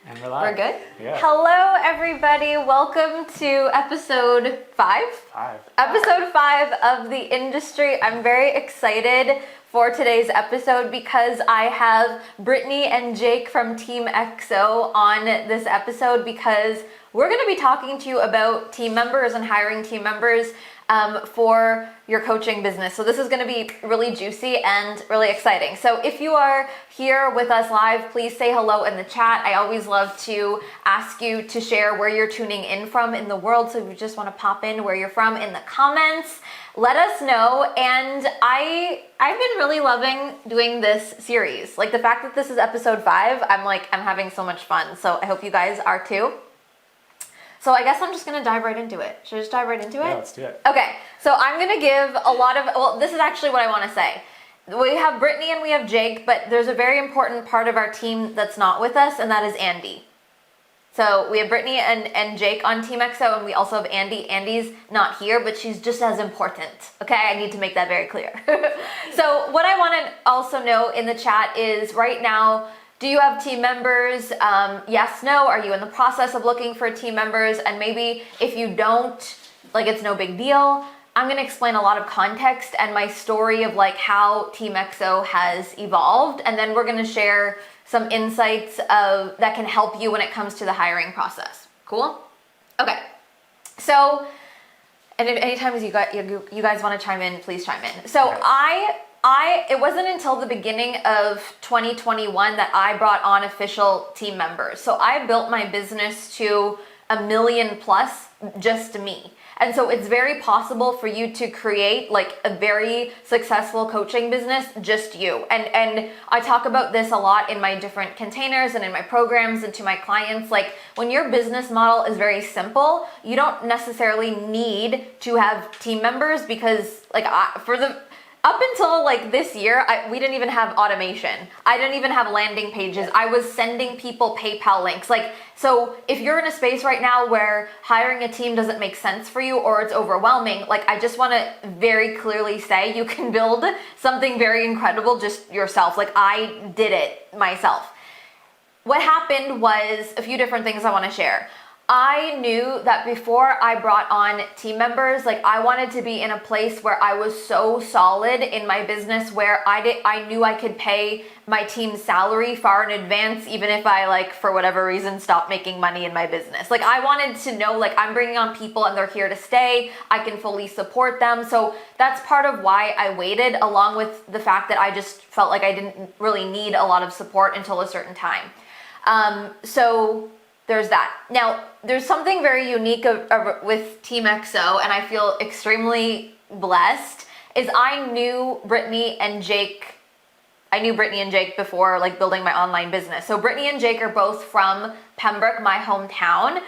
And we're live. We're good? Yeah. Hello, everybody. Welcome to episode 5. Episode 5 of The Industry. I'm very excited for today's episode because I have Brittany and Jake from Team XO on this episode because we're going to be talking to you about team members and hiring team members for your coaching business. So this is going to be really juicy and really exciting. So if you are here with us live, please say hello in the chat. I always love to ask you to share where you're tuning in from in the world. So if you just want to pop in where you're from in the comments, let us know. And I've been really loving doing this series. Like the fact that this is episode 5, I'm having so much fun. So I hope you guys are too. So I guess I'm just gonna dive right into it. Should I just dive right into it? Yeah, let's do it. Okay, so I'm gonna give a lot of, well, this is actually what I wanna say. We have Brittany and we have Jake, but there's a very important part of our team that's not with us, and that is Andy. So we have Brittany and Jake on Team XO, and we also have Andy. Andy's not here, but she's just as important. Okay, I need to make that very clear. So what I wanna also know in the chat is right now, do you have team members? Yes, no. Are you in the process of looking for team members? And maybe if you don't, like it's no big deal. I'm gonna explain a lot of context and my story of like how Team XO has evolved. And then we're gonna share some insights that can help you when it comes to the hiring process. Cool? Okay. So, and if anytime you guys wanna chime in, please chime in. So it wasn't until the beginning of 2021 that I brought on official team members. So I built my business to 1 million plus, just me. And so it's very possible for you to create like a very successful coaching business, just you. And I talk about this a lot in my different containers and in my programs and to my clients. Like when your business model is very simple, you don't necessarily need to have team members because like up until like this year, we didn't even have automation. I didn't even have landing pages. I was sending people PayPal links. Like, so if you're in a space right now where hiring a team doesn't make sense for you or it's overwhelming, like I just want to very clearly say you can build something very incredible just yourself. Like I did it myself. What happened was a few different things I want to share. I knew that before I brought on team members, like I wanted to be in a place where I was so solid in my business where I knew I could pay my team's salary far in advance, even if I like for whatever reason stopped making money in my business. Like I wanted to know like I'm bringing on people and they're here to stay. I can fully support them. So that's part of why I waited, along with the fact that I just felt like I didn't really need a lot of support until a certain time. So there's that. Now, there's something very unique with Team XO, and I feel extremely blessed, is I knew Brittany and Jake before like building my online business. So Brittany and Jake are both from Pembroke, my hometown.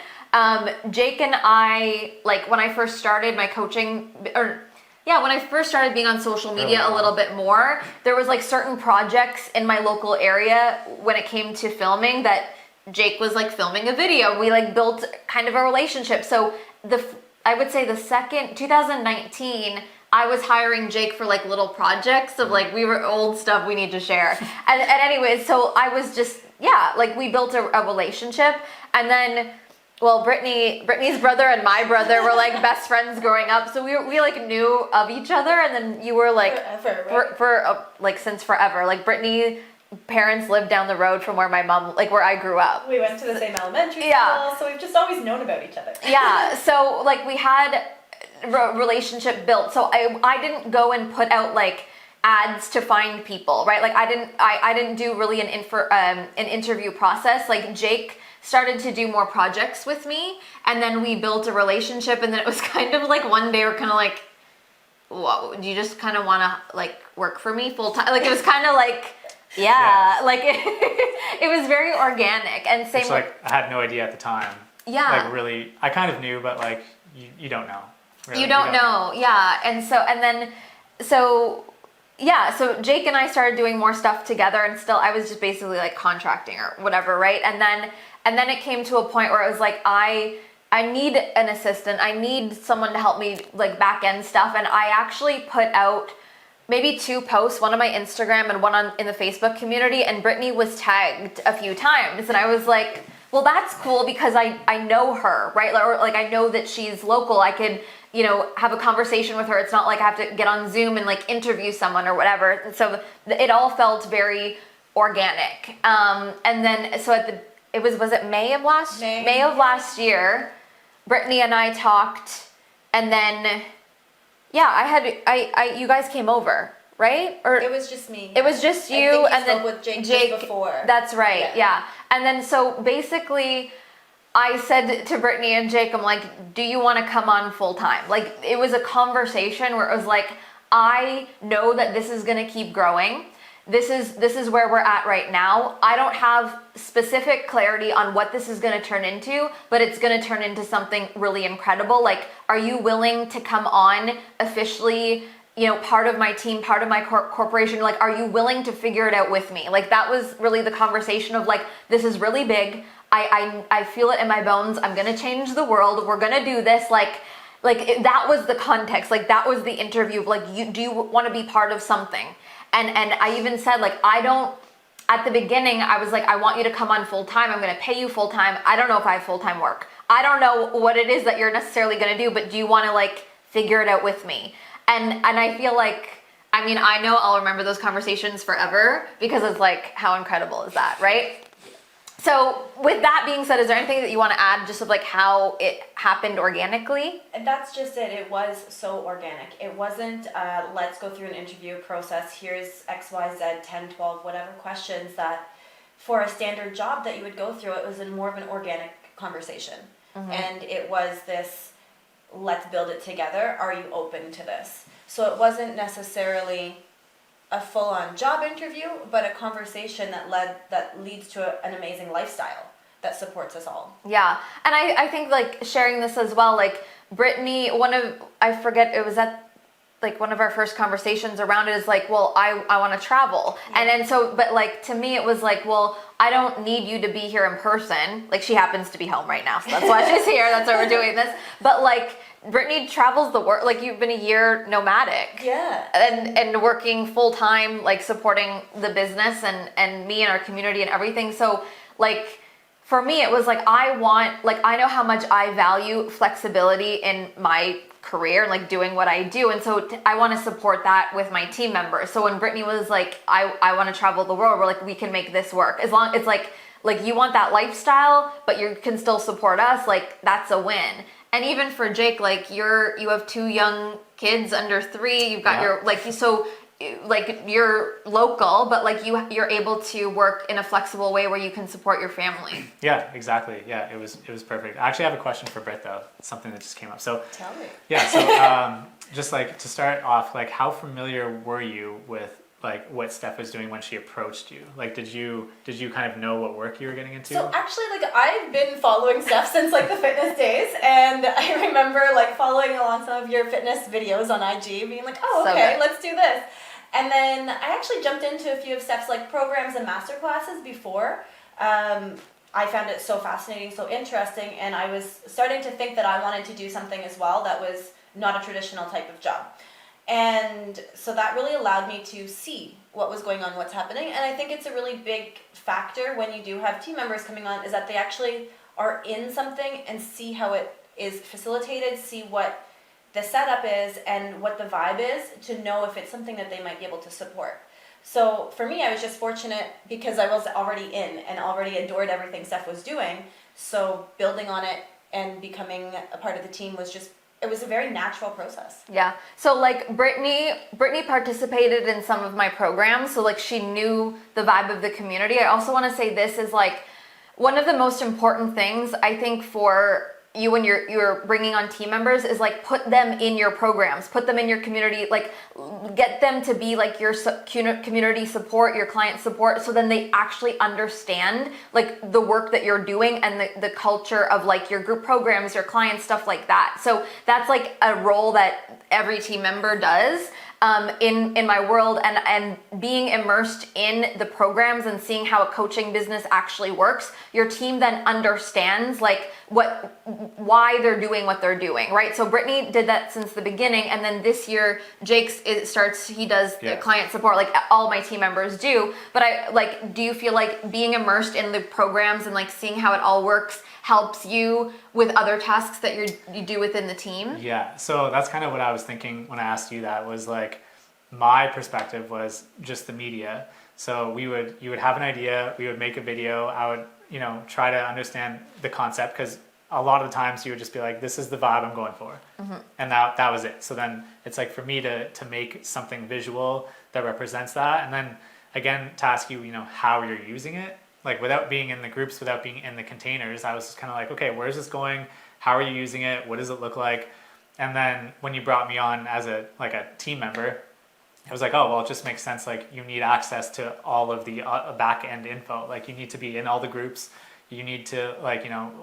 Jake and I, like when I first started my coaching, when I first started being on social media a little bit more, there was like certain projects in my local area when it came to filming that Jake was like filming a video. We like built kind of a relationship. So I would say the second 2019, I was hiring Jake for like little projects of like we were old stuff we need to share. And anyways, so I was just like we built a relationship. And then Brittany's brother and my brother were like best friends growing up. So we like knew of each other. And then you were like forever, right? Like since forever. Like Brittany parents lived down the road from where my mom, like where I grew up. We went to the same elementary school, so we've just always known about each other. Yeah, so like we had a relationship built. So I didn't go and put out like ads to find people, right? Like I didn't do really an interview process. Like Jake started to do more projects with me, and then we built a relationship, and then it was kind of like one day we're kind of like, whoa, do you just kind of want to like work for me full time? Like it was kind of like, like it was very organic, and same. It's like I had no idea at the time. Yeah. Like really, I kind of knew, but like you don't know. Really. You don't know. Yeah, so Jake and I started doing more stuff together, and still I was just basically like contracting or whatever, right? And then it came to a point where it was like I need an assistant. I need someone to help me like back end stuff, and I actually put out maybe 2 posts, one on my Instagram and one in the Facebook community, and Brittany was tagged a few times, and I was like, well, that's cool because I know her, right? Or like I know that she's local. I could, you know, have a conversation with her. It's not like I have to get on Zoom and like interview someone or whatever. And so it all felt very organic. And then so was it May of last year, Brittany and I talked, and then you guys came over, right? Or It was just me. it was just I you think and then spoke with Jake just before. That's right, Yeah. yeah. And then so basically I said to Brittany and Jake, I'm like, do you want to come on full time? Like it was a conversation where it was like, I know that this is going to keep growing. This is where we're at right now. I don't have specific clarity on what this is going to turn into, but it's going to turn into something really incredible. Like, are you willing to come on officially, you know, part of my team, part of my corporation? Like, are you willing to figure it out with me? Like, that was really the conversation of like, this is really big. I feel it in my bones. I'm going to change the world. We're going to do this. That was the context. Like, that was the interview of like, do you want to be part of something? And I even said, like, at the beginning, I was like, I want you to come on full time. I'm going to pay you full time. I don't know if I have full time work. I don't know what it is that you're necessarily going to do, but do you want to like figure it out with me? And I feel like, I mean, I know I'll remember those conversations forever because it's like, how incredible is that, right? So with that being said, is there anything that you want to add just of like how it happened organically? And that's just it. It was so organic. It wasn't, let's go through an interview process. Here's X, Y, Z, 10, 12, whatever questions that for a standard job that you would go through, it was more of an organic conversation. Mm-hmm. And it was this, let's build it together. Are you open to this? So it wasn't necessarily a full-on job interview, but a conversation that leads to an amazing lifestyle that supports us all. Yeah, and I think like sharing this as well, like Brittany, I forget, it was at like one of our first conversations around it is like, well, I want to travel. Yeah. And then so, but like to me it was like, well, I don't need you to be here in person. Like she happens to be home right now, so that's why she's here, that's why we're doing this. But like Brittany travels the world, like you've been a year nomadic. Yeah. And working full time, like supporting the business and me and our community and everything. So like for me, it was like, I know how much I value flexibility in my career and like doing what I do. And so I want to support that with my team members. So when Brittany was like, I want to travel the world, we're like, we can make this work. As long it's like you want that lifestyle, but you can still support us. Like that's a win. And even for Jake, like you have 2 young kids under 3. You've got you're local, but like you're able to work in a flexible way where you can support your family. Yeah, exactly. Yeah, it was perfect. I actually have a question for Britt though. It's something that just came up. So tell me. Yeah. So just like to start off, like how familiar were you with like what Steph was doing when she approached you? Like, did you kind of know what work you were getting into? So actually, like I've been following Steph since like the fitness days, and I remember like following along some of your fitness videos on IG, being like, oh, okay, let's do this. And then I actually jumped into a few of Steph's like programs and master classes before. I found it so fascinating, so interesting, and I was starting to think that I wanted to do something as well that was not a traditional type of job. And so that really allowed me to see what was going on, what's happening. And I think it's a really big factor when you do have team members coming on is that they actually are in something and see how it is facilitated, see what the setup is and what the vibe is to know if it's something that they might be able to support. So for me, I was just fortunate because I was already in and already adored everything Steph was doing. So building on it and becoming a part of the team was just, it was a very natural process. Yeah. So like Brittany participated in some of my programs. So like she knew the vibe of the community. I also want to say this is like one of the most important things I think for you when you're bringing on team members is like put them in your programs, put them in your community, like get them to be like your community support, your client support, so then they actually understand like the work that you're doing and the culture of like your group programs, your clients, stuff like that. So that's like a role that every team member does. in my world, and being immersed in the programs and seeing how a coaching business actually works, your team then understands like why they're doing what they're doing, right? So Brittany did that since the beginning, and then this year he does the client support, like all my team members do. But do you feel like being immersed in the programs and like seeing how it all works helps you with other tasks that you do within the team? Yeah, so that's kind of what I was thinking when I asked you that, was like, my perspective was just the media. So you would have an idea, we would make a video, I would, try to understand the concept, because a lot of the times you would just be like, this is the vibe I'm going for. And that was it. So then it's like for me to make something visual that represents that. And then again, to ask you, how you're using it, like without being in the groups, without being in the containers, I was just kind of like, okay, where is this going? How are you using it? What does it look like? And then when you brought me on as a team member, I was like, oh, well, it just makes sense. Like you need access to all of the back end info. Like you need to be in all the groups. You need to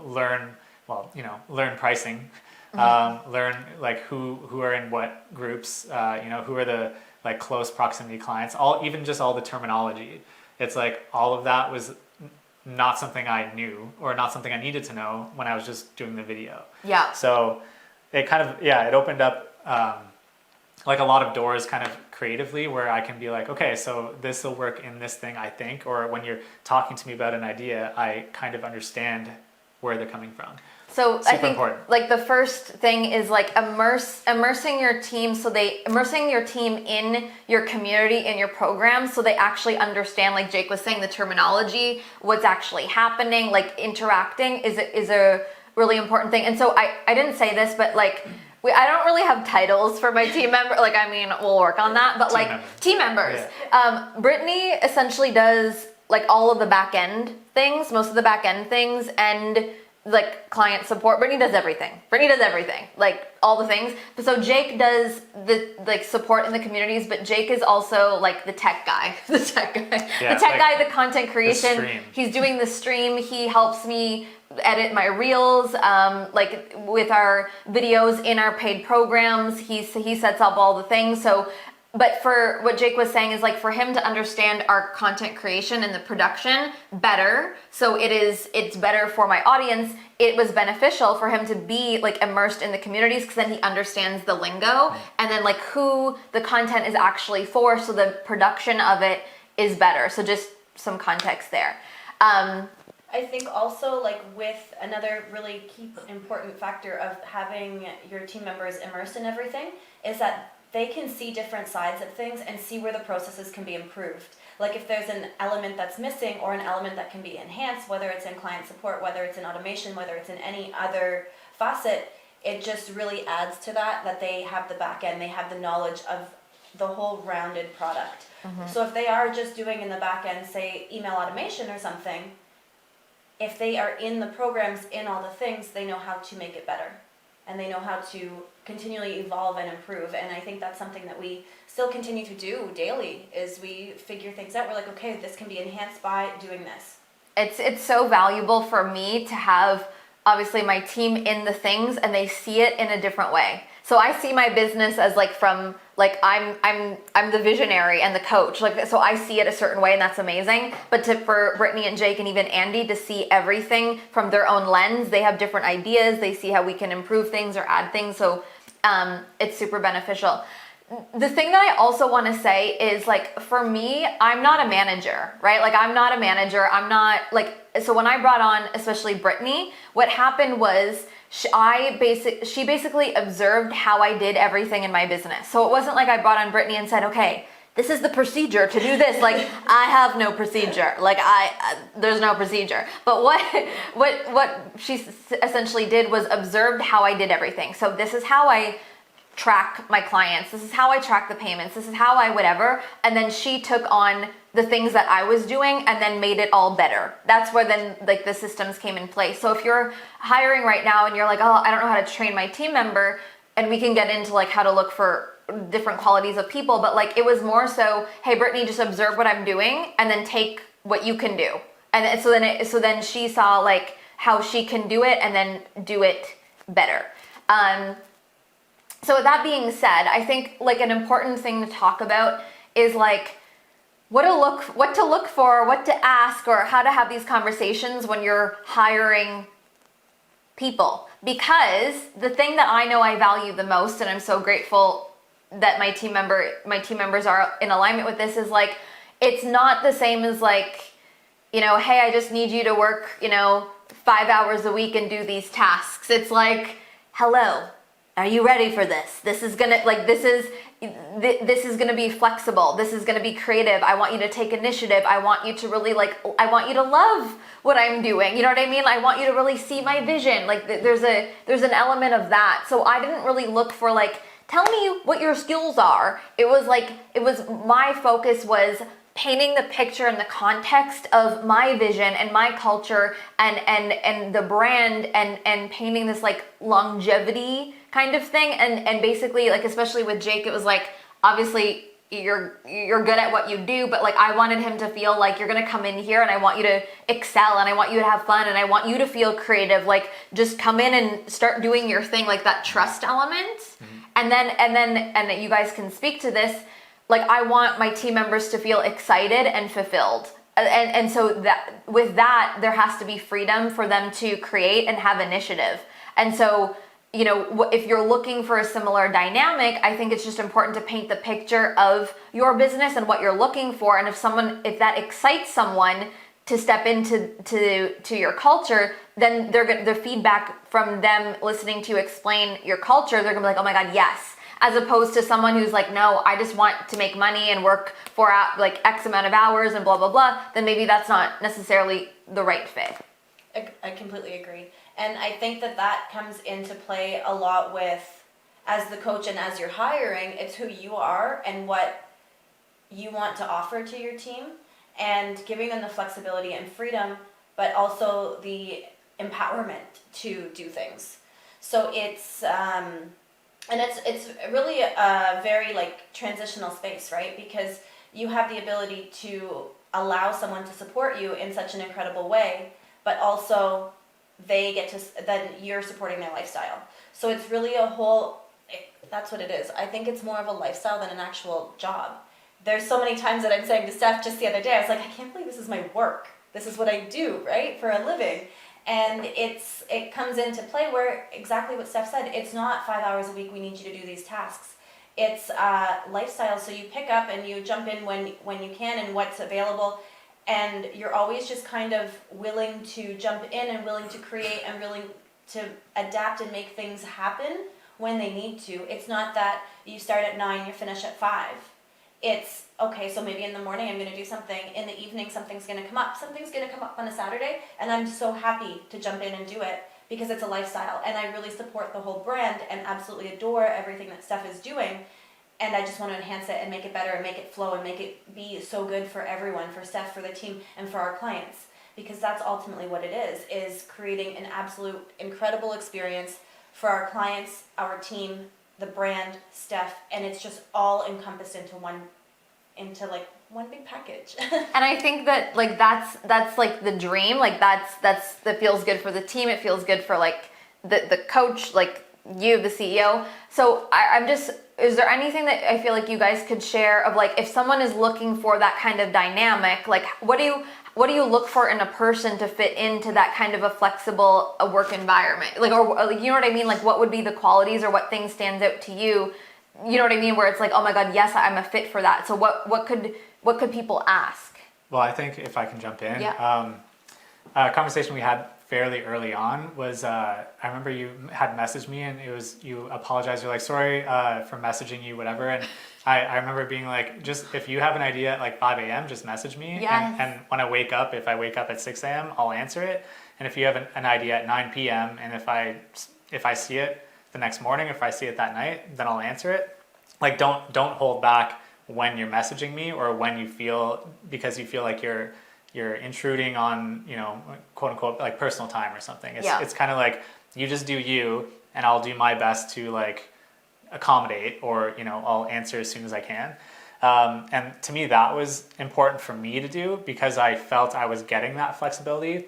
learn pricing, learn like who are in what groups, who are the like close proximity clients, even just all the terminology. It's like all of that was not something I knew or not something I needed to know when I was just doing the video. Yeah. So it kind of, it opened up like a lot of doors kind of creatively, where I can be like, okay, so this will work in this thing, I think, or when you're talking to me about an idea, I kind of understand where they're coming from. So Super I think important. like the first thing is like immersing your team, immersing your team in your community, in your program, so they actually understand, like Jake was saying, the terminology, what's actually happening, like interacting is a really important thing. And so I didn't say this, but like I don't really have titles for my team member. Like, I mean, we'll work on that, but team members. Yeah. Brittany essentially does like all of the back end things, most of the back end things, and like client support. Brittany does everything, like all the things. So Jake does the like support in the communities, but Jake is also like the tech guy, the content creation. He's doing the stream. He helps me edit my reels, like with our videos in our paid programs. He sets up all the things. So, but for what Jake was saying is like for him to understand our content creation and the production better, so it's better for my audience. It was beneficial for him to be like immersed in the communities, because then he understands the lingo and then like who the content is actually for, so the production of it is better. So just some context there. I think also like with another really key important factor of having your team members immersed in everything is that they can see different sides of things and see where the processes can be improved. Like if there's an element that's missing or an element that can be enhanced, whether it's in client support, whether it's in automation, whether it's in any other facet, it just really adds to that they have the back end, they have the knowledge of the whole rounded product. So if they are just doing in the back end, say email automation or something, if they are in the programs, in all the things, they know how to make it better. And they know how to continually evolve and improve. And I think that's something that we still continue to do daily, is we figure things out. We're like, okay, this can be enhanced by doing this. It's so valuable for me to have obviously my team in the things, and they see it in a different way. So I see my business as like from like I'm the visionary and the coach, like, so I see it a certain way, and that's amazing. But for Brittany and Jake and even Andy to see everything from their own lens, they have different ideas, they see how we can improve things or add things, so it's super beneficial. The thing that I also want to say is, like, for me, I'm not a manager, right? Like, I'm not a manager. I'm not like, so when I brought on, especially Brittany, what happened was she basically observed how I did everything in my business. So it wasn't like I brought on Brittany and said, okay, this is the procedure to do this. Like, I have no procedure. Like, there's no procedure. But what she essentially did was observed how I did everything. So this is how I track my clients, this is how I track the payments, this is how I whatever, and then she took on the things that I was doing and then made it all better. That's where then like the systems came in place. So if you're hiring right now and you're like, oh, I don't know how to train my team member, and we can get into like how to look for different qualities of people, but like it was more so, hey, Brittany, just observe what I'm doing and then take what you can do. And so then she saw like how she can do it and then do it better. So with that being said, I think like an important thing to talk about is like what to look for, what to ask, or how to have these conversations when you're hiring people. Because the thing that I know I value the most, and I'm so grateful that my team members are in alignment with this, is like it's not the same as like, you know, hey, I just need you to work, you know, 5 hours a week and do these tasks. It's like, hello, are you ready for this? This is gonna be flexible. This is gonna be creative. I want you to take initiative. I want you to really I want you to love what I'm doing. You know what I mean? I want you to really see my vision. Like there's an element of that. So I didn't really look for like, tell me what your skills are. My focus was painting the picture and the context of my vision and my culture and the brand and painting this like longevity kind of thing. And basically, like, especially with Jake, it was like, obviously you're good at what you do, but like I wanted him to feel like you're gonna come in here and I want you to excel and I want you to have fun and I want you to feel creative. Like just come in and start doing your thing, like that trust element. And then you guys can speak to this. Like I want my team members to feel excited and fulfilled. And so that with that, there has to be freedom for them to create and have initiative. And so, you know, if you're looking for a similar dynamic, I think it's just important to paint the picture of your business and what you're looking for. And if that excites someone to step into your culture, then the feedback from them listening to you explain your culture, they're gonna be like, oh my God, yes. As opposed to someone who's like, no, I just want to make money and work for like X amount of hours and blah, blah, blah, then maybe that's not necessarily the right fit. I completely agree. And I think that comes into play a lot with, as the coach and as you're hiring, it's who you are and what you want to offer to your team and giving them the flexibility and freedom, but also the empowerment to do things. So it's really a very like transitional space, right? Because you have the ability to allow someone to support you in such an incredible way, but also they get to, then you're supporting their lifestyle. So it's really that's what it is. I think it's more of a lifestyle than an actual job. There's so many times that I'm saying to Steph just the other day, I was like, I can't believe this is my work. This is what I do, right? For a living. And it comes into play where exactly what Steph said, it's not 5 hours a week we need you to do these tasks. It's lifestyle, so you pick up and you jump in when you can and what's available, and you're always just kind of willing to jump in and willing to create and willing to adapt and make things happen when they need to. It's not that you start at 9, you finish at 5. It's, okay, so maybe in the morning I'm going to do something, in the evening something's going to come up on a Saturday, and I'm so happy to jump in and do it because it's a lifestyle, and I really support the whole brand and absolutely adore everything that Steph is doing, and I just want to enhance it and make it better and make it flow and make it be so good for everyone, for Steph, for the team, and for our clients, because that's ultimately what it is creating an absolute incredible experience for our clients, our team, the brand, Steph, and it's just all encompassed into one big package. And I think that like that's like the dream. Like that feels good for the team. It feels good for like the coach, like you, the CEO. So I'm just, is there anything that I feel like you guys could share of like if someone is looking for that kind of dynamic, like what do you look for in a person to fit into that kind of a flexible work environment? Like, or like, you know what I mean? Like what would be the qualities or what thing stands out to you? You know what I mean? Where it's like, oh my God, yes, I'm a fit for that. So what could people ask? Well, I think if I can jump in, yeah. A conversation we had fairly early on was, I remember you had messaged me and you apologized. You're like, sorry for messaging you, whatever. And I remember being like, just if you have an idea at like 5 a.m., just message me. Yes. And when I wake up, if I wake up at 6 a.m., I'll answer it. And if you have an idea at 9 p.m. and if I see it the next morning, if I see it that night, then I'll answer it. Like don't hold back when you're messaging me or when you feel like you're intruding on, you know, quote unquote, like personal time or something. It's kind of like you just do you and I'll do my best to like accommodate, or, you know, I'll answer as soon as I can. And to me, that was important for me to do because I felt I was getting that flexibility.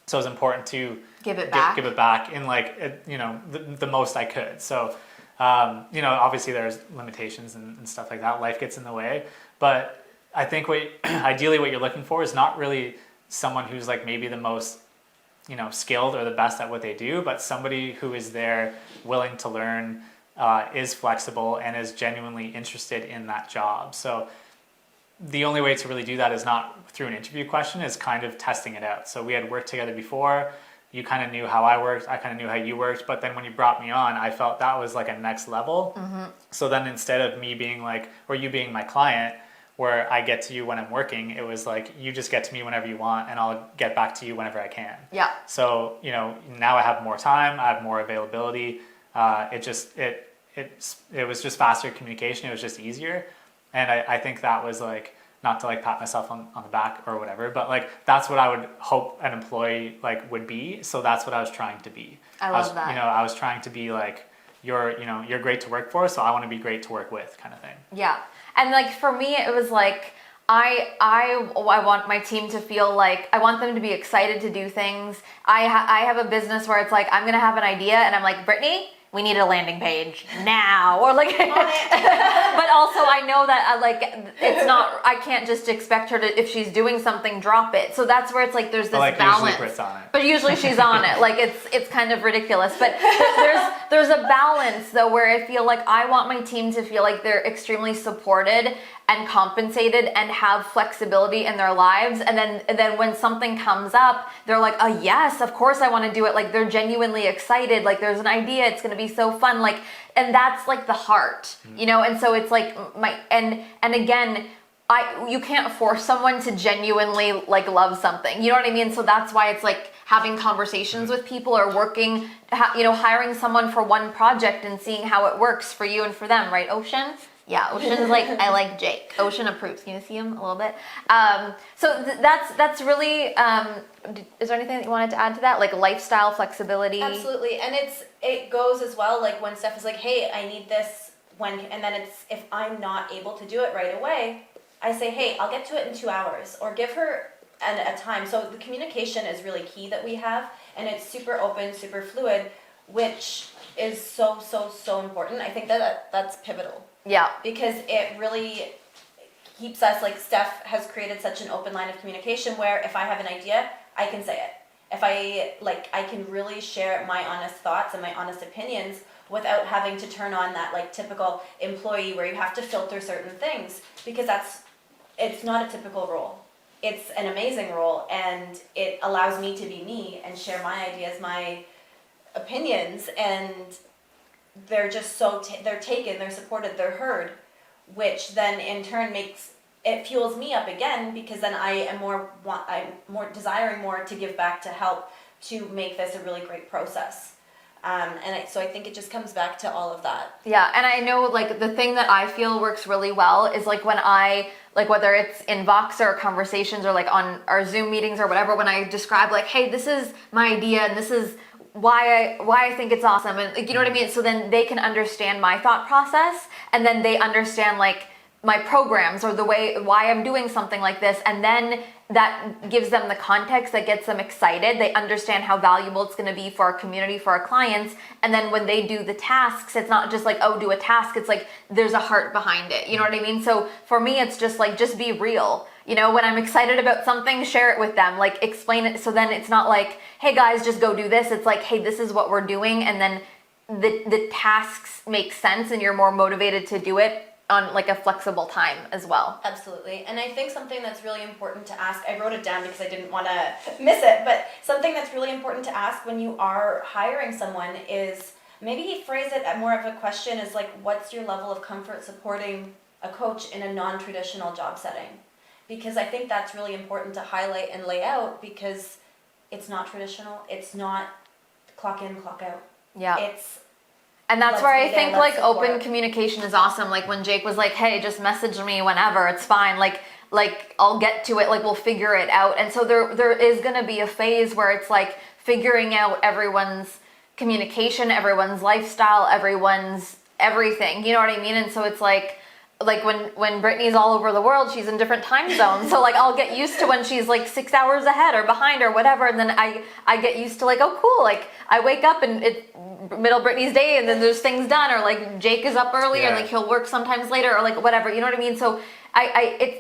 So it was important to give it back in like, you know, the most I could. So Obviously there's limitations and stuff like that. Life gets in the way. But I think ideally what you're looking for is not really someone who's like maybe the most, skilled or the best at what they do, but somebody who is there willing to learn, is flexible, and is genuinely interested in that job. So the only way to really do that is not through an interview question, is kind of testing it out. So we had worked together before. You kind of knew how I worked, I kind of knew how you worked, but then when you brought me on, I felt that was like a next level. So then instead of me being like, or you being my client, where I get to you when I'm working, it was like, you just get to me whenever you want, and I'll get back to you whenever I can. Yeah. So, now I have more time, I have more availability. It was just faster communication. It was just easier. And I think that was like, not to like pat myself on the back or whatever, but like, that's what I would hope an employee like would be. So that's what I was trying to be. I love that. I was trying to be like, you're great to work for, so I want to be great to work with, kind of thing. Yeah. And like for me, it was like, I want my team to feel like, I want them to be excited to do things. I have a business where it's like, I'm going to have an idea and I'm like, Brittany, we need a landing page now, or like, but also I know that it's not, I can't just expect her to, if she's doing something, drop it. So that's where it's like, there's this balance. Usually Britt's on it. But usually she's on it. Like it's kind of ridiculous, but there's a balance though, where I feel like I want my team to feel like they're extremely supported and compensated and have flexibility in their lives. And then when something comes up, they're like, oh yes, of course I want to do it. Like they're genuinely excited. Like there's an idea, it's going to be so fun. Like, and that's like the heart, And so it's like and again, you can't force someone to genuinely like love something. You know what I mean? So that's why it's like having conversations with people, or working, hiring someone for one project and seeing how it works for you and for them, right? Ocean? Yeah, Ocean's like, I like Jake. Ocean approves. Can you see him a little bit? So that's really, is there anything that you wanted to add to that? Like lifestyle flexibility? Absolutely. And it goes as well, like when Steph is like, hey, I need this and then it's, if I'm not able to do it right away, I say, hey, I'll get to it in 2 hours, or give her a time. So the communication is really key that we have, and it's super open, super fluid, which is so, so, so important. I think that's pivotal. Yeah. Because it really keeps us, like Steph has created such an open line of communication where if I have an idea, I can say it. If I can really share my honest thoughts and my honest opinions without having to turn on that like typical employee where you have to filter certain things, because it's not a typical role. It's an amazing role, and it allows me to be me and share my ideas, my opinions, and they're just they're taken, they're supported, they're heard, which then in turn fuels me up again, because then I'm more desiring more to give back, to help, to make this a really great process. So I think it just comes back to all of that. Yeah, and I know like the thing that I feel works really well is like when I, like whether it's in Vox or conversations or like on our Zoom meetings or whatever, when I describe like, hey, this is my idea and this is why I think it's awesome, and like, you know what I mean? So then they can understand my thought process, and then they understand like my programs or the way why I'm doing something like this, and then that gives them the context that gets them excited. They understand how valuable it's going to be for our community, for our clients, and then when they do the tasks, it's not just like, oh, do a task, it's like there's a heart behind it. You know what I mean? So for me, it's just like, just be real. When I'm excited about something, share it with them, like explain it. So then it's not like, hey guys, just go do this. It's like, hey, this is what we're doing. And then the tasks make sense and you're more motivated to do it on like a flexible time as well. Absolutely. And I think something that's really important to ask, I wrote it down because I didn't want to miss it, but something that's really important to ask when you are hiring someone is, maybe phrase it at more of a question, is like, what's your level of comfort supporting a coach in a non-traditional job setting? Because I think that's really important to highlight and lay out, because it's not traditional. It's not clock in, clock out. Yeah. And that's where I think like open communication is awesome. Like when Jake was like, hey, just message me whenever, it's fine. Like I'll get to it, like we'll figure it out. And so there is going to be a phase where it's like figuring out everyone's communication, everyone's lifestyle, everyone's everything. You know what I mean? And so it's like when Brittany's all over the world, she's in different time zones. So like I'll get used to when she's like 6 hours ahead or behind or whatever. And then I get used to like, oh cool. Like I wake up and middle Brittany's day, and then there's things done, or like Jake is up early, and Yeah. like he'll work sometimes later, or like whatever. You know what I mean? So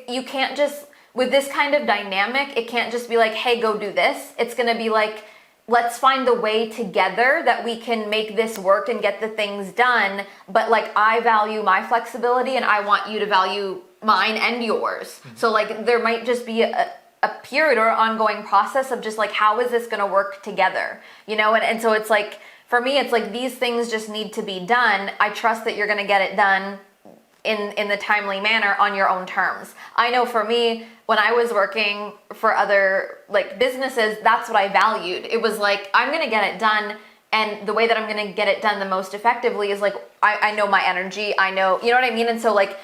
you can't just, with this kind of dynamic, it can't just be like, hey, go do this. It's gonna be like, let's find a way together that we can make this work and get the things done. But like, I value my flexibility, and I want you to value mine and yours. So like, there might just be a period or ongoing process of just like, how is this going to work together? You know, and so it's like, for me, it's like, these things just need to be done. I trust that you're going to get it done in the timely manner on your own terms. I know for me, when I was working for other like businesses, that's what I valued. It was like, I'm going to get it done. And the way that I'm going to get it done the most effectively is like, I know my energy. I know, you know what I mean? And so like,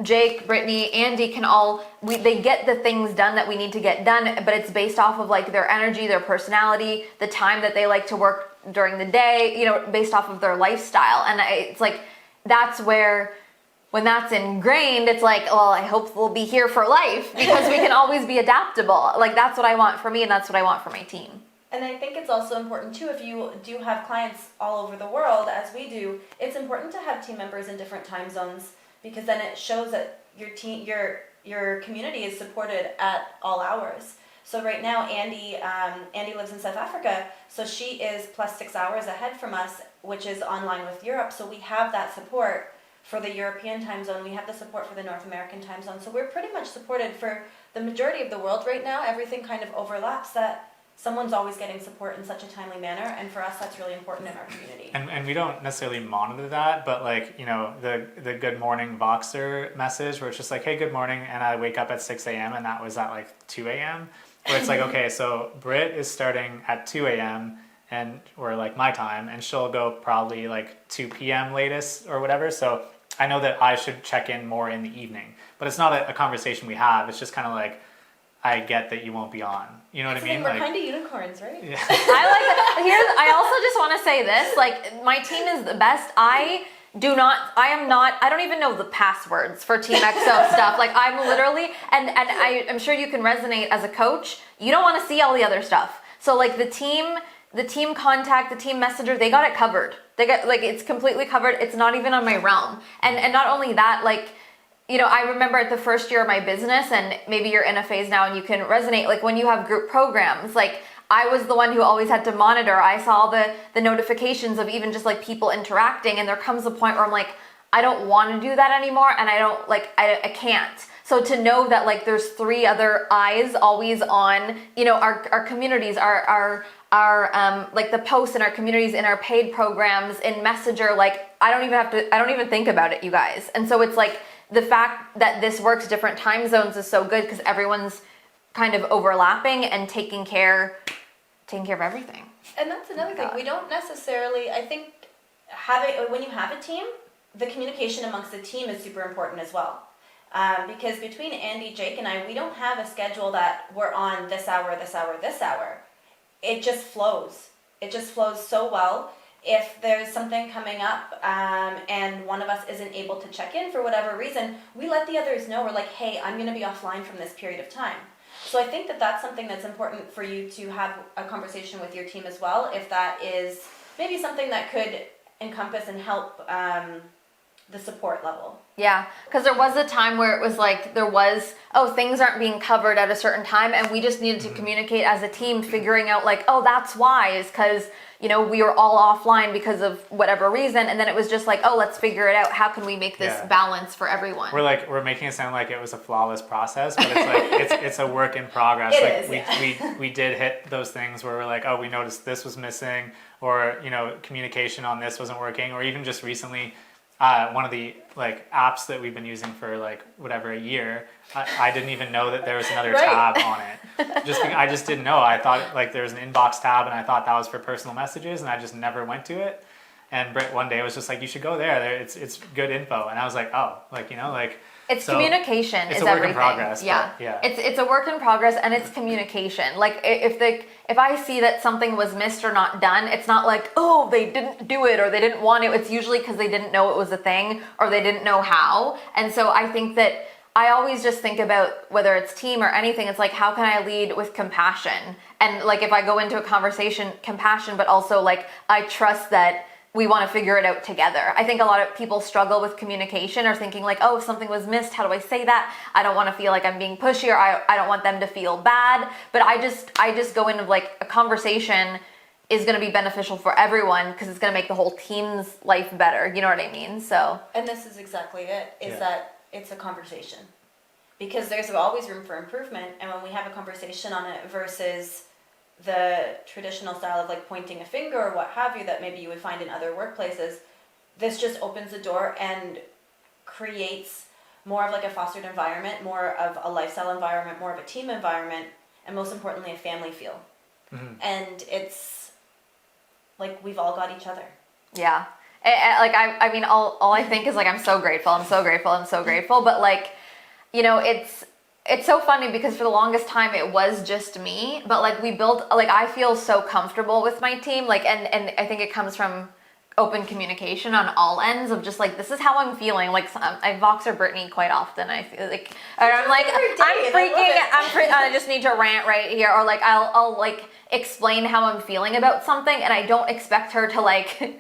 Jake, Brittany, Andy can all, they get the things done that we need to get done, but it's based off of like their energy, their personality, the time that they like to work during the day, you know, based off of their lifestyle. And it's like, that's where, when that's ingrained, it's like, well, I hope we'll be here for life, because we can always be adaptable. Like, that's what I want for me, and that's what I want for my team. And I think it's also important too, if you do have clients all over the world, as we do, it's important to have team members in different time zones, because then it shows that your team, your community is supported at all hours. So right now, Andy lives in South Africa, so she is plus 6 hours ahead from us, which is online with Europe. So we have that support for the European time zone. We have the support for the North American time zone. So we're pretty much supported for the majority of the world right now. Everything kind of overlaps, that someone's always getting support in such a timely manner, and for us that's really important in our community. And we don't necessarily monitor that, but like, you know, the good morning Voxer message where it's just like, hey, good morning, and I wake up at 6 a.m. and that was at like 2 a.m. where it's like, okay, so Britt is starting at 2 a.m. and or like my time, and she'll go probably like 2 p.m. latest or whatever. So I know that I should check in more in the evening, but it's not a conversation we have. It's just kind of like, I get that you won't be on. You know what I mean? We're like, kind of unicorns, right? Yeah. I like that. I also just want to say this, like, my team is the best. I don't even know the passwords for Team XO stuff. Like, I'm literally, and I'm sure you can resonate as a coach, you don't want to see all the other stuff. So like the team contact, the team messenger, they got it covered. They got, like, it's completely covered. It's not even on my realm. And not only that, like, you know, I remember at the first year of my business, and maybe you're in a phase now and you can resonate, like when you have group programs, like I was the one who always had to monitor. I saw the notifications of even just like people interacting, and there comes a point where I'm like, I don't want to do that anymore, and I can't. So to know that like there's 3 other eyes always on, you know, our communities, our like the posts in our communities, in our paid programs, in Messenger, like I don't even think about it, you guys. And so it's like, the fact that this works different time zones is so good, because everyone's kind of overlapping and taking care of everything. And that's another thing. God. We don't necessarily, I think, when you have a team, the communication amongst the team is super important as well. Because between Andy, Jake, and I, we don't have a schedule that we're on this hour, this hour, this hour. It just flows. It just flows so well. If there's something coming up and one of us isn't able to check in for whatever reason, we let the others know. We're like, hey, I'm going to be offline from this period of time. So I think that that's something that's important for you to have a conversation with your team as well, if that is maybe something that could encompass and help the support level. Yeah, because there was a time where it was like things aren't being covered at a certain time, and we just needed to communicate as a team, figuring out like, oh, that's why, is because, you know, we were all offline because of whatever reason, and then it was just like, oh, let's figure it out. How can we make this balance for everyone? We're making it sound like it was a flawless process, but it's like it's a work in progress. We did hit those things where we're like, oh, we noticed this was missing, or, you know, communication on this wasn't working, or even just recently, one of the like apps that we've been using for like whatever a year, I didn't even know that there was another tab on it. I just didn't know. I thought like there was an inbox tab, and I thought that was for personal messages, and I just never went to it. And Britt one day was just like, you should go there. It's good info, and I was like, oh, like, you know, like. It's communication it's is a work everything. In progress, yeah. Yeah. It's a work in progress, and it's communication. Like if I see that something was missed or not done, it's not like, oh, they didn't do it or they didn't want it. It's usually because they didn't know it was a thing, or they didn't know how. And so I think that I always just think about, whether it's team or anything, it's like, how can I lead with compassion? And like if I go into a conversation, compassion, but also like I trust that we want to figure it out together. I think a lot of people struggle with communication or thinking like, oh, if something was missed, how do I say that? I don't want to feel like I'm being pushy, or I don't want them to feel bad. But I just go into like a conversation is going to be beneficial for everyone because it's going to make the whole team's life better. You know what I mean? So. And this is exactly it, is Yeah. that it's a conversation. Because there's always room for improvement, and when we have a conversation on it versus the traditional style of like pointing a finger or what have you that maybe you would find in other workplaces, this just opens the door and creates more of like a fostered environment, more of a lifestyle environment, more of a team environment, and most importantly a family feel. Mm-hmm. And it's like we've all got each other. Yeah. I mean, all I think is like, I'm so grateful, but like, you know, it's so funny because for the longest time it was just me, but like we built, like I feel so comfortable with my team, like, and I think it comes from open communication on all ends of just like, this is how I'm feeling. Like I Voxer Brittany quite often. I feel like, and I'm like, I just need to rant right here. Or like, I'll like explain how I'm feeling about something, and I don't expect her to like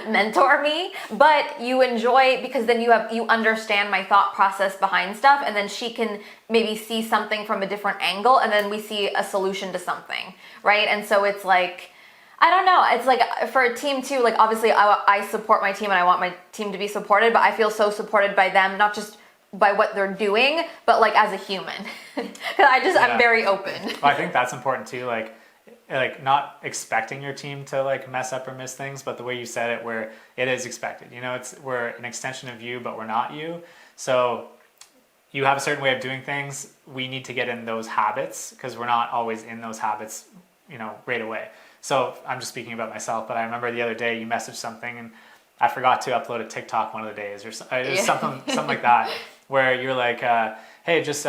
mentor me, but you enjoy, because then you understand my thought process behind stuff, and then she can maybe see something from a different angle, and then we see a solution to something, right? And so it's like, I don't know, it's like for a team too, like obviously I support my team and I want my team to be supported, but I feel so supported by them, not just by what they're doing, but like as a human. I'm very open. Well, I think that's important too, like not expecting your team to like mess up or miss things, but the way you said it, where it is expected, you know, we're an extension of you, but we're not you. So you have a certain way of doing things. We need to get in those habits because we're not always in those habits, you know, right away. So I'm just speaking about myself, but I remember the other day you messaged something and I forgot to upload a TikTok one of the days, or something like that, where you're like, hey, just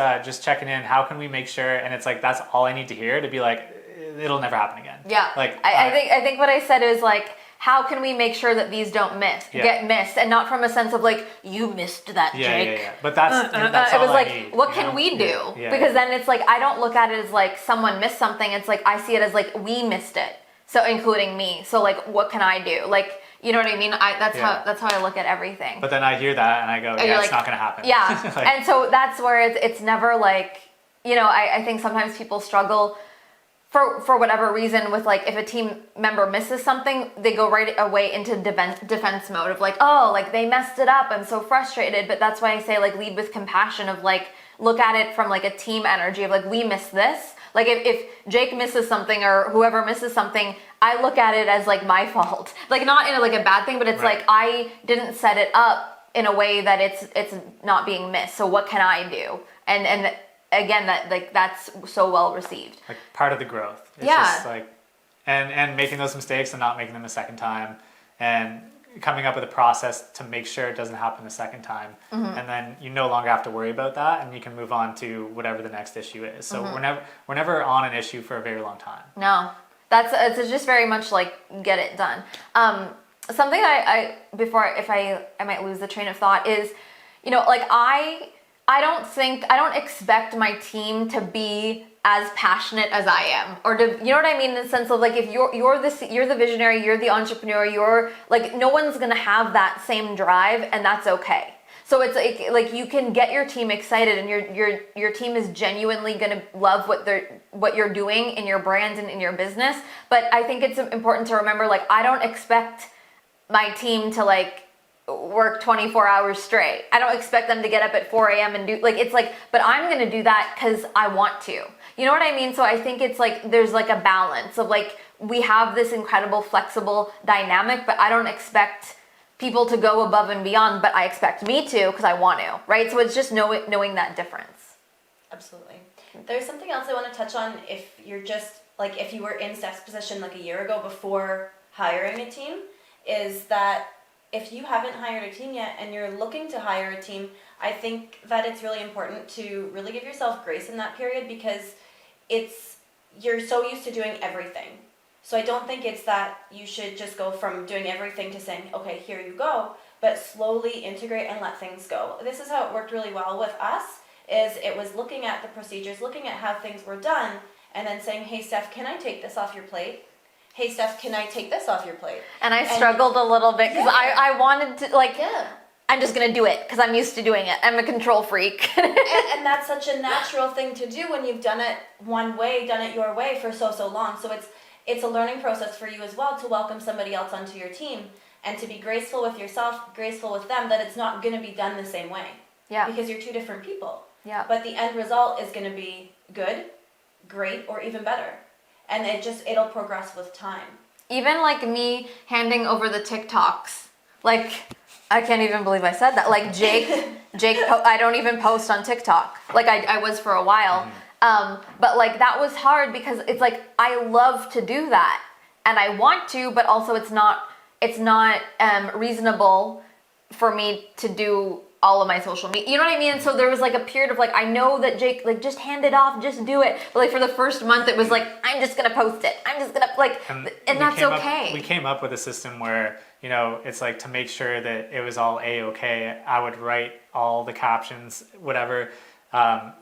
checking in. How can we make sure? And it's like, that's all I need to hear to be like, it'll never happen again. Yeah. Like I think what I said is like, how can we make sure that these don't get missed, and not from a sense of like, you missed that, Jake. Yeah. But that's it was all like, I need, what can we do? Yeah. Because then it's like, I don't look at it as like someone missed something. It's like, I see it as like, we missed it. So including me. So like, what can I do? Like, you know what I mean? That's how I look at everything. But then I hear that and I go, yeah, it's not going to happen. Yeah. Like, and so that's where it's never like, you know, I think sometimes people struggle for whatever reason with like, if a team member misses something, they go right away into defense mode of like, oh, like they messed it up, I'm so frustrated. But that's why I say like, lead with compassion of like, look at it from like a team energy of like, we missed this. Like if Jake misses something or whoever misses something, I look at it as like my fault. Like not in a, like a bad thing, but it's right. like, I didn't set it up in a way that it's not being missed. So what can I do? And again, that's so well received. Like part of the growth. It's Yeah. just like, and making those mistakes and not making them a second time, and coming up with a process to make sure it doesn't happen the second time. Mm-hmm. And then you no longer have to worry about that, and you can move on to whatever the next issue is. So we're never on an issue for a very long time. No, it's just very much like, get it done. Something I might lose the train of thought is, you know, like I don't expect my team to be as passionate as I am, or to, you know what I mean, in the sense of like, if you're the visionary, you're the entrepreneur, you're like, no one's gonna have that same drive, and that's okay. So it's like you can get your team excited, and your team is genuinely gonna love what you're doing in your brand and in your business. But I think it's important to remember, like, I don't expect my team to like work 24 hours straight. I don't expect them to get up at 4 a.m. and do, like, it's like, but I'm gonna do that because I want to. You know what I mean? So I think it's like, there's like a balance of like, we have this incredible flexible dynamic, but I don't expect people to go above and beyond, but I expect me to because I want to, right? So it's just knowing that difference. Absolutely. There's something else I want to touch on. If you're just like, if you were in Steph's position like a year ago before hiring a team, is that if you haven't hired a team yet and you're looking to hire a team, I think that it's really important to really give yourself grace in that period, because you're so used to doing everything. So I don't think it's that you should just go from doing everything to saying, okay, here you go, but slowly integrate and let things go. This is how it worked really well with us, is it was looking at the procedures, looking at how things were done, and then saying, hey, Steph, can I take this off your plate? hey Steph, can I take this off your plate? And I struggled a little bit because I wanted to like, Yeah. I'm just gonna do it because I'm used to doing it. I'm a control freak. And that's such a natural thing to do when you've done it one way, done it your way for so long. So it's a learning process for you as well to welcome somebody else onto your team and to be graceful with yourself, graceful with them, that it's not going to be done the same way. Yeah. Because you're two different people. Yeah. But the end result is going to be good, great, or even better. And it'll progress with time. Even like me handing over the TikToks, like I can't even believe I said that. Like Jake, I don't even post on TikTok. Like I was for a while. But like that was hard because it's like I love to do that and I want to, but also it's not reasonable for me to do all of my social media. You know what I mean? And so there was like a period of like, I know that Jake, like just hand it off, just do it. But like for the first month, it was like, I'm just going to post it. I'm just going to like, and that's okay. We came up with a system where, you know, it's like to make sure that it was all A-okay, I would write all the captions, whatever,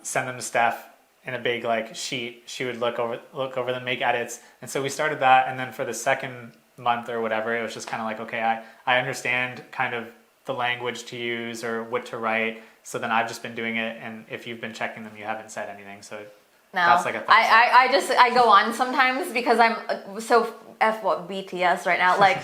send them to Steph in a big like sheet. She would look over them, make edits. And so we started that. And then for the second month or whatever, it was just kind of like, okay, I understand kind of the language to use or what to write. So then I've just been doing it. And if you've been checking them, you haven't said anything. So that's like a thumbs up. I go on sometimes because I'm so BTS right now. Like,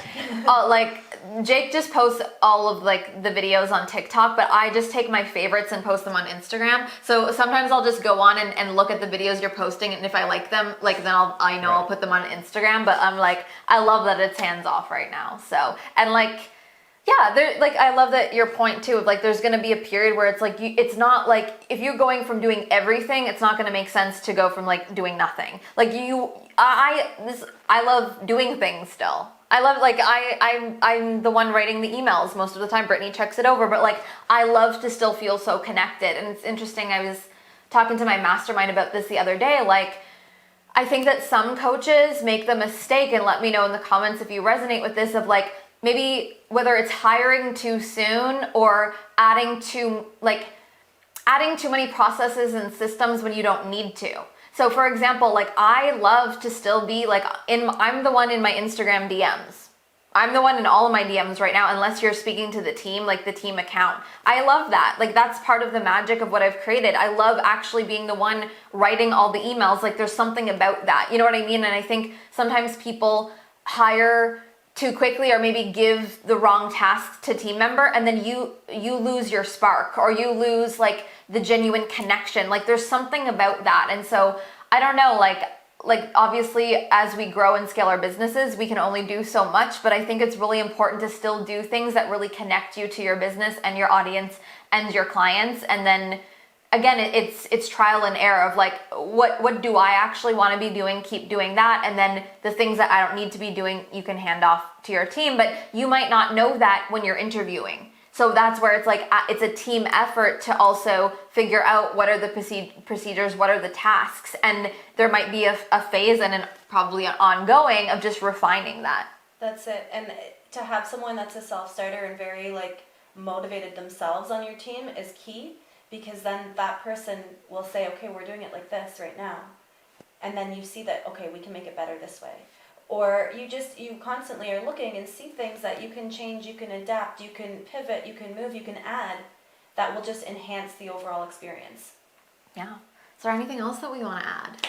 like Jake just posts all of like the videos on TikTok, but I just take my favorites and post them on Instagram. So sometimes I'll just go on and look at the videos you're posting, and if I like them, like then I'll put them on Instagram. But I'm like, I love that it's hands off right now. So and like. Yeah, there. Like I love that your point too of like there's gonna be a period where it's like it's not like if you're going from doing everything, it's not gonna make sense to go from like doing nothing. Like I love doing things still. I love like I'm the one writing the emails most of the time. Brittany checks it over, but like I love to still feel so connected. And it's interesting. I was talking to my mastermind about this the other day. Like I think that some coaches make the mistake, and let me know in the comments if you resonate with this, of like. Maybe whether it's hiring too soon or adding too many processes and systems when you don't need to. So for example, like I love to still be like I'm the one in my Instagram DMs. I'm the one in all of my DMs right now, unless you're speaking to the team, like the team account. I love that. Like that's part of the magic of what I've created. I love actually being the one writing all the emails. Like there's something about that. You know what I mean? And I think sometimes people hire too quickly or maybe give the wrong tasks to team member, and then you lose your spark or you lose like the genuine connection. Like there's something about that. And so I don't know, like obviously as we grow and scale our businesses, we can only do so much, but I think it's really important to still do things that really connect you to your business and your audience and your clients. And then again, it's trial and error of like, what do I actually want to be doing? Keep doing that. And then the things that I don't need to be doing, you can hand off to your team, but you might not know that when you're interviewing. So that's where it's like, it's a team effort to also figure out what are the procedures, what are the tasks. And there might be a phase and probably an ongoing of just refining that. That's it. And to have someone that's a self-starter and very like motivated themselves on your team is key. Because then that person will say, okay, we're doing it like this right now. And then you see that, okay, we can make it better this way. Or you constantly are looking and see things that you can change, you can adapt, you can pivot, you can move, you can add. That will just enhance the overall experience. Yeah. Is there anything else that we want to add?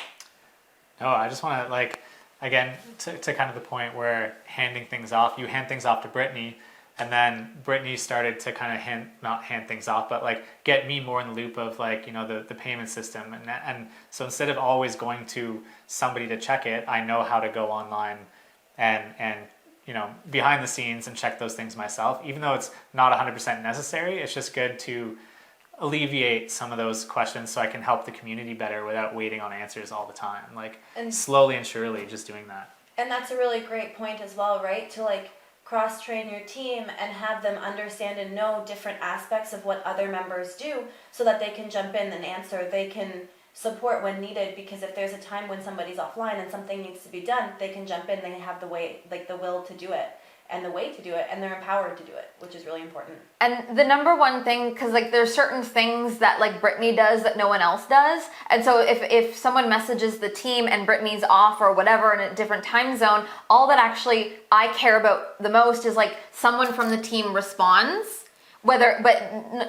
No, I just want to like, again, to kind of the point where handing things off, you hand things off to Brittany. And then Brittany started to kind of not hand things off, but like get me more in the loop of like, you know, the payment system. And so instead of always going to somebody to check it, I know how to go online and you know, behind the scenes and check those things myself. Even though it's not 100% necessary, it's just good to alleviate some of those questions so I can help the community better without waiting on answers all the time. Like slowly and surely just doing that. And that's a really great point as well, right? To like cross-train your team and have them understand and know different aspects of what other members do so that they can jump in and answer. They can support when needed, because if there's a time when somebody's offline and something needs to be done, they can jump in, they have the way, like the will to do it. and the way to do it, and they're empowered to do it, which is really important. And the number one thing, because like there's certain things that like Brittany does that no one else does, and so if someone messages the team and Brittany's off or whatever in a different time zone, all that actually I care about the most is like someone from the team responds. But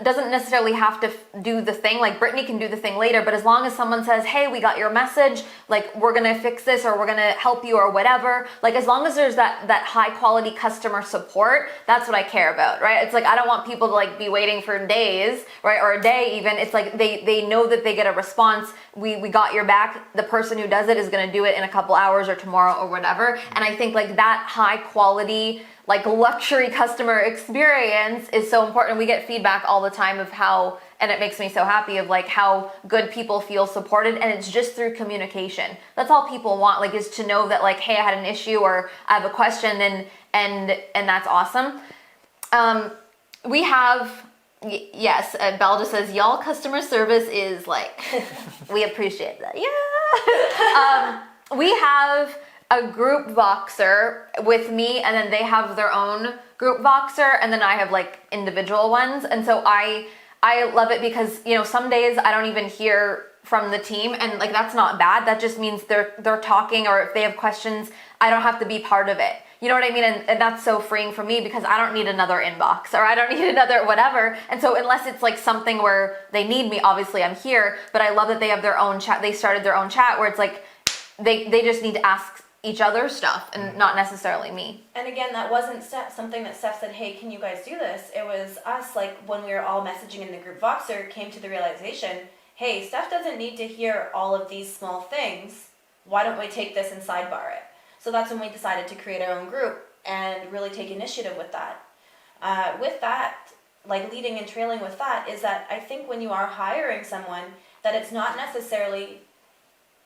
doesn't necessarily have to do the thing. Like Brittany can do the thing later, but as long as someone says, hey, we got your message, like we're gonna fix this or we're gonna help you or whatever, like as long as there's that high quality customer support, that's what I care about, right? It's like I don't want people to like be waiting for days, right, or a day even. It's like they know that they get a response. We got your back. The person who does it is gonna do it in a couple hours or tomorrow or whatever. And I think like that high quality, like luxury customer experience is so important. We get feedback all the time of how, and it makes me so happy, of like how good people feel supported, and it's just through communication. That's all people want, like, is to know that like, hey, I had an issue or I have a question, and that's awesome. We have, yes, Belle just says, y'all customer service is like, we appreciate that. Yeah. We have a group Voxer with me, and then they have their own group Voxer, and then I have like individual ones. And so I love it because, you know, some days I don't even hear from the team, and like that's not bad. That just means they're talking, or if they have questions, I don't have to be part of it. You know what I mean? And that's so freeing for me because I don't need another inbox, or I don't need another whatever. And so unless it's like something where they need me, obviously I'm here, but I love that they have their own chat. They started their own chat where it's like they just need to ask each other stuff and not necessarily me. And again, that wasn't something that Steph said, hey, can you guys do this? It was us, like when we were all messaging in the group Voxer, came to the realization, hey, Steph doesn't need to hear all of these small things. Why don't we take this and sidebar it? So that's when we decided to create our own group and really take initiative with that. With that, like leading and trailing with that, is that I think when you are hiring someone, that it's not necessarily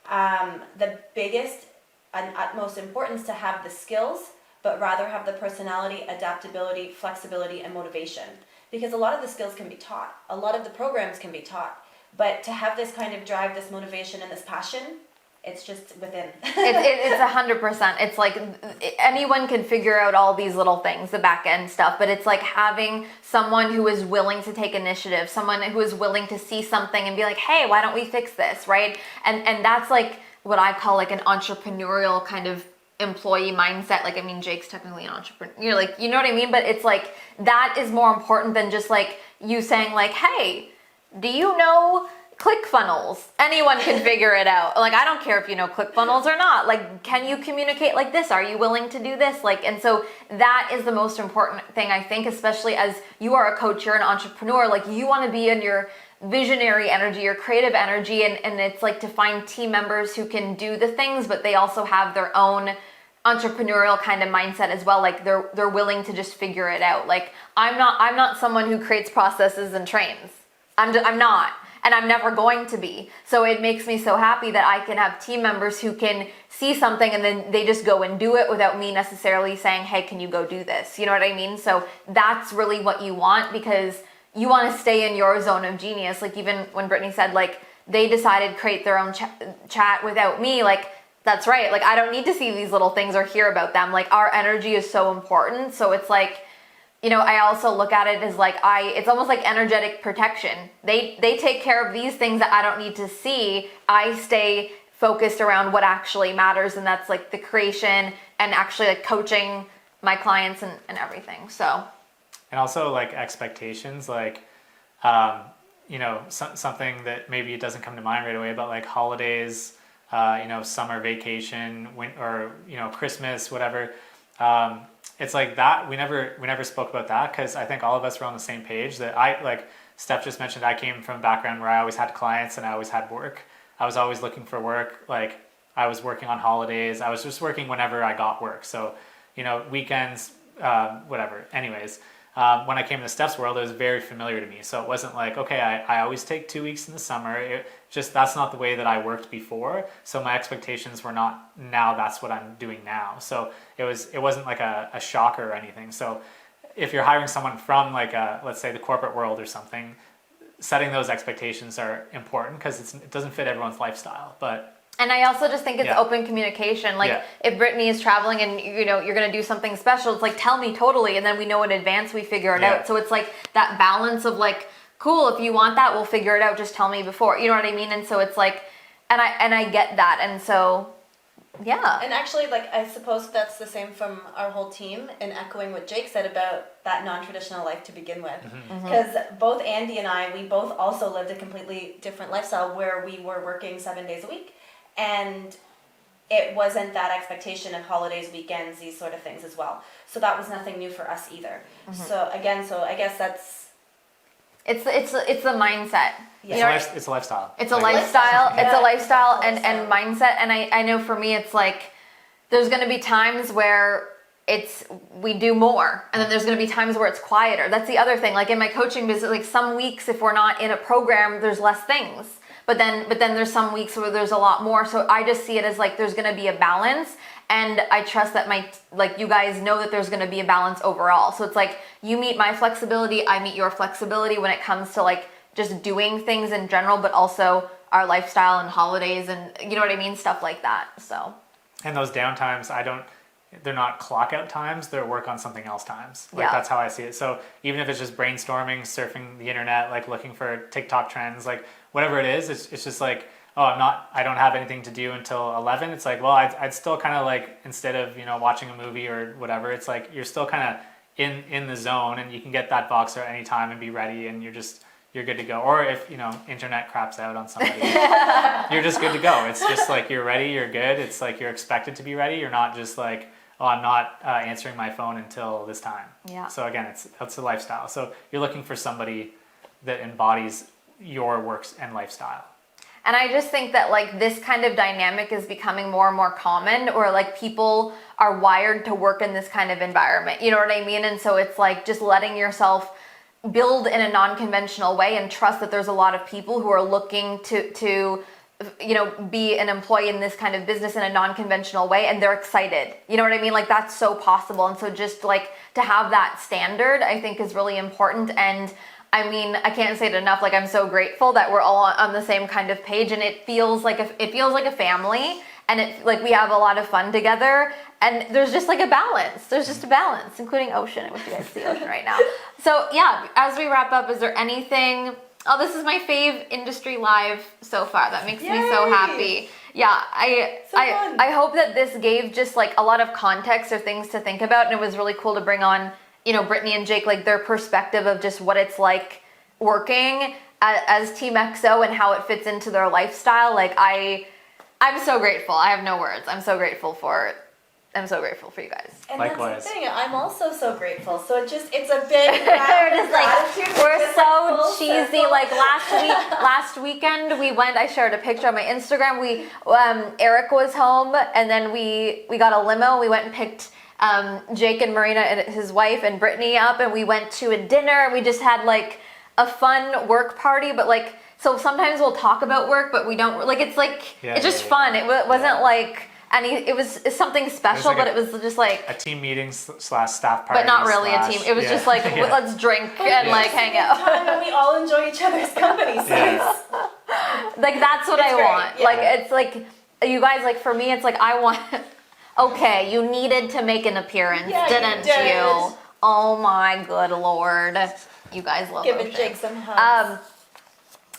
the biggest and utmost importance to have the skills, but rather have the personality, adaptability, flexibility, and motivation. Because a lot of the skills can be taught. A lot of the programs can be taught. But to have this kind of drive, this motivation, and this passion, it's just within. It's 100%. It's like anyone can figure out all these little things, the back end stuff, but it's like having someone who is willing to take initiative, someone who is willing to see something and be like, hey, why don't we fix this, right? And that's like what I call like an entrepreneurial kind of employee mindset. Like, I mean, Jake's technically an entrepreneur. You're like, you know what I mean? But it's like, that is more important than just like you saying like, hey, do you know ClickFunnels? Anyone can figure it out. Like, I don't care if you know ClickFunnels or not. Like, can you communicate like this? Are you willing to do this? Like, and so that is the most important thing, I think, especially as you are a coach, you're an entrepreneur, like you want to be in your visionary energy, your creative energy, and it's like to find team members who can do the things, but they also have their own entrepreneurial kind of mindset as well. Like they're willing to just figure it out. Like I'm not someone who creates processes and trains. I'm not, and I'm never going to be. So it makes me so happy that I can have team members who can see something and then they just go and do it without me necessarily saying, hey, can you go do this? You know what I mean? So that's really what you want, because you want to stay in your zone of genius. Like even when Brittany said like they decided to create their own chat without me, like that's right. Like I don't need to see these little things or hear about them. Like our energy is so important. So it's like, you know, I also look at it as like it's almost like energetic protection. They take care of these things that I don't need to see. I stay focused around what actually matters, and that's like the creation and actually like coaching my clients and everything. So. And also like expectations, like, you know, something that maybe it doesn't come to mind right away, but like holidays, you know, summer vacation, or, you know, Christmas, whatever. It's like that. We never spoke about that, because I think all of us were on the same page. That like Steph just mentioned, I came from a background where I always had clients and I always had work. I was always looking for work. Like I was working on holidays. I was just working whenever I got work. So, you know, weekends, whatever. Anyways. When I came to Steph's world, it was very familiar to me. So it wasn't like, okay, I always take 2 weeks in the summer. That's not the way that I worked before. So my expectations were not, now that's what I'm doing now. So it wasn't like a shocker or anything. So if you're hiring someone from like let's say the corporate world or something, setting those expectations are important, because it doesn't fit everyone's lifestyle. But And I also just think it's Yeah. open communication. Like Yeah. if Brittany is traveling and you know you're gonna do something special, it's like tell me totally, and then we know in advance, we figure it Yeah. out. So it's like that balance of like, cool, if you want that, we'll figure it out. Just tell me before. You know what I mean? And so it's like, and I get that, and so yeah. And actually, like, I suppose that's the same from our whole team, and echoing what Jake said about that non-traditional life to begin with. Because both Andy and I, we both also lived a completely different lifestyle where we were working 7 days a week. And it wasn't that expectation of holidays, weekends, these sort of things as well. So that was nothing new for us either. So again, so I guess that's... It's the mindset. Yeah. You know, It's a lifestyle. it's a Like, lifestyle. Yeah. It's a lifestyle and Lifestyle. mindset. And I know for me, it's like there's going to be times where we do more, and then there's going to be times where it's quieter. That's the other thing. Like in my coaching business, like some weeks if we're not in a program, there's less things. But then there's some weeks where there's a lot more. So I just see it as like there's going to be a balance. And I trust that you guys know that there's going to be a balance overall. So it's like you meet my flexibility, I meet your flexibility when it comes to like just doing things in general, but also our lifestyle and holidays and you know what I mean, stuff like that. So. And those downtimes, they're not clock out times, they're work on something else times. Like Yeah. that's how I see it. So even if it's just brainstorming, surfing the internet, like looking for TikTok trends, like whatever it is, it's just like, oh, I don't have anything to do until 11. It's like, well, I'd still kind of like, instead of, watching a movie or whatever, it's like, you're still kind of in the zone and you can get that boxer at any time and be ready and you're good to go. Or if, internet craps out on somebody, you're just good to go. It's just like, you're ready, you're good. It's like, you're expected to be ready. You're not just like, oh, I'm not answering my phone until this time. Yeah. So again, it's a lifestyle. So you're looking for somebody that embodies your works and lifestyle. And I just think that like this kind of dynamic is becoming more and more common, or like people are wired to work in this kind of environment. You know what I mean? And so it's like just letting yourself build in a non-conventional way and trust that there's a lot of people who are looking to be an employee in this kind of business in a non-conventional way, and they're excited. You know what I mean? Like that's so possible. And so just like to have that standard, I think is really important. And I mean, I can't say it enough. Like, I'm so grateful that we're all on the same kind of page, and it feels like a family, and it like we have a lot of fun together. And there's just like a balance. There's just a balance, including Ocean. I wish you guys see Ocean right now. So yeah, as we wrap up, is there anything? Oh, this is my fave industry live so far. That makes me so Yay! happy. Yeah, fun. I hope that this gave just like a lot of context or things to think about, and it was really cool to bring on Brittany and Jake, like their perspective of just what it's like working as Team XO and how it fits into their lifestyle. Like I'm so grateful. I have no words. I'm so grateful for you guys. And Likewise. that's the thing. I'm also so grateful. So it's a big We're just like, gratitude. we're It's so like full cheesy. circle. Like last weekend I shared a picture on my Instagram. Eric was home, and then we got a limo. We went and picked Jake and Marina and his wife and Brittany up, and we went to a dinner. We just had like a fun work party, but like, so sometimes we'll talk about work, but we don't, like, it's like, it's just fun. It wasn't like it was something special, like but it was just like a team meeting / staff party. but not really a team. It was just like, let's drink and like hang out. Time and we all enjoy each other's company. So Yeah. Like that's what I great, want. yeah. Like it's like you guys, like for me, it's like I want. Okay, you needed to make an appearance, Yeah, you didn't did. you? Oh my good lord, you guys love giving Ocean. Jake some hugs.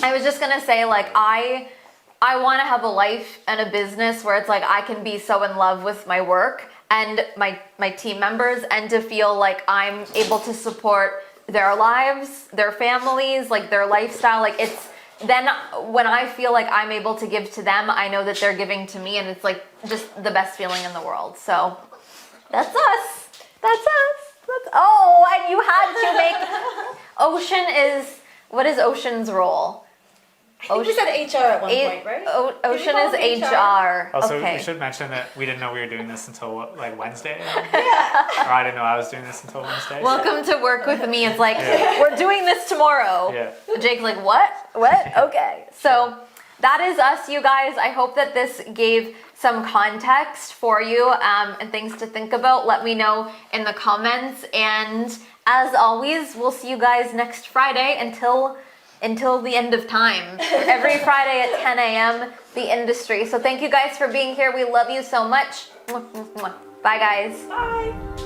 I was just gonna say, like I want to have a life and a business where it's like I can be so in love with my work and my team members, and to feel like I'm able to support their lives, their families, like their lifestyle. Like it's then when I feel like I'm able to give to them, I know that they're giving to me, and it's like just the best feeling in the world. So that's us. And you had to make Ocean is, what is Ocean's role? I think we said HR at one point, right? Ocean call is it HR. Also, Okay. we should mention that we didn't know we were doing this until like Wednesday. Or I didn't know I was doing this until Wednesday. Welcome to work with me. It's like, we're doing this tomorrow. Yeah. Jake's like, what? Okay. So that is us, you guys. I hope that this gave some context for you and things to think about. Let me know in the comments. And as always, we'll see you guys next Friday. Until until the end of time. Every Friday at 10 a.m., The Industry. So thank you guys for being here. We love you so much. Bye, guys. Bye.